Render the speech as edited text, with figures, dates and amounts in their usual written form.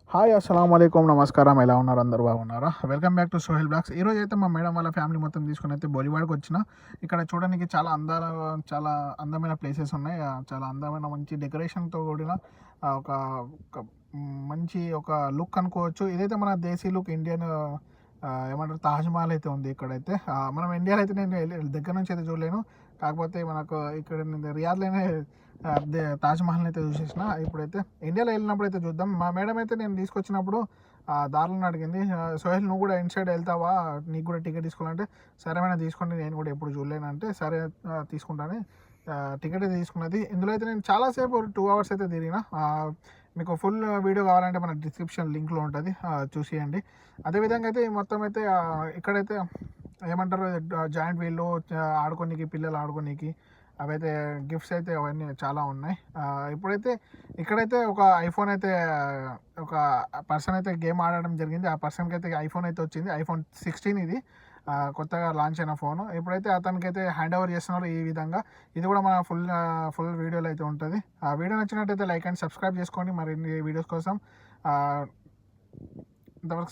Hi అస్సలం అయికం నమస్కారం. ఎలా ఉన్నారు? అందరూ బాగున్నారా? Welcome back to Sohel blogs. ఈరోజు అయితే మా మేడం వాళ్ళ ఫ్యామిలీ మొత్తం తీసుకొని అయితే బొలివాడకి వచ్చిన. ఇక్కడ చూడడానికి చాలా అందమైన ప్లేసెస్ ఉన్నాయి. చాలా అందమైన మంచి డెకరేషన్తో కూడిన ఒక ఒక మంచి ఒక లుక్ అనుకోవచ్చు. ఇదైతే మన దేశీ లుక్ ఇండియన్ ఏమంటారు తాజ్‌మహల్ అయితే ఉంది ఇక్కడైతే. మనం ఇండియాలో అయితే నేను దగ్గర నుంచి అయితే చూడలేను. కాకపోతే మనకు ఇక్కడ నేను రియాద్‌లోనే తాజ్‌మహల్‌ని అయితే చూసేసిన. ఇప్పుడైతే ఇండియాలో వెళ్ళినప్పుడు అయితే చూద్దాం. మా మేడం అయితే నేను తీసుకొచ్చినప్పుడు దారులను అడిగింది, "సోహెల్ నువ్వు కూడా ఇన్‌సైడ్ వెళ్తావా? నీకు కూడా టికెట్ తీసుకోవాలంటే," "సరే మేడం తీసుకోండి, నేను కూడా ఎప్పుడు చూడలేను" అంటే, "సరే తీసుకుంటాను." టికెట్ అయితే తీసుకున్నది. ఇందులో అయితే నేను చాలాసేపు 2 అవర్స్ అయితే తిరిగిన. మీకు ఫుల్ వీడియో కావాలంటే మన డిస్క్రిప్షన్ లింక్‌లో ఉంటుంది, చూసేయండి. అదేవిధంగా అయితే మొత్తం అయితే ఇక్కడైతే ఏమంటారు జాయింట్ వీల్‌లో ఆడుకోనీకి, పిల్లలు ఆడుకోనీకి అవైతే గిఫ్ట్స్ అయితే అవన్నీ చాలా ఉన్నాయి. ఇప్పుడైతే ఇక్కడైతే ఒక ఐఫోన్ అయితే ఒక పర్సన్ అయితే గేమ్ ఆడడం జరిగింది. ఆ పర్సన్‌కి అయితే ఐఫోన్ అయితే వచ్చింది. ఐఫోన్ 16 ఇది. కొత్తగా లాంచ్ అయిన ఫోను. ఇప్పుడైతే అతనికైతే హ్యాండ్ ఓవర్ చేస్తున్నారు ఈ విధంగా. ఇది కూడా మన ఫుల్ వీడియోలో అయితే ఉంటుంది. ఆ వీడియో నచ్చినట్టయితే లైక్ అండ్ సబ్స్క్రైబ్ చేసుకోండి మరిన్ని వీడియోస్ కోసం. ఇంతవరకు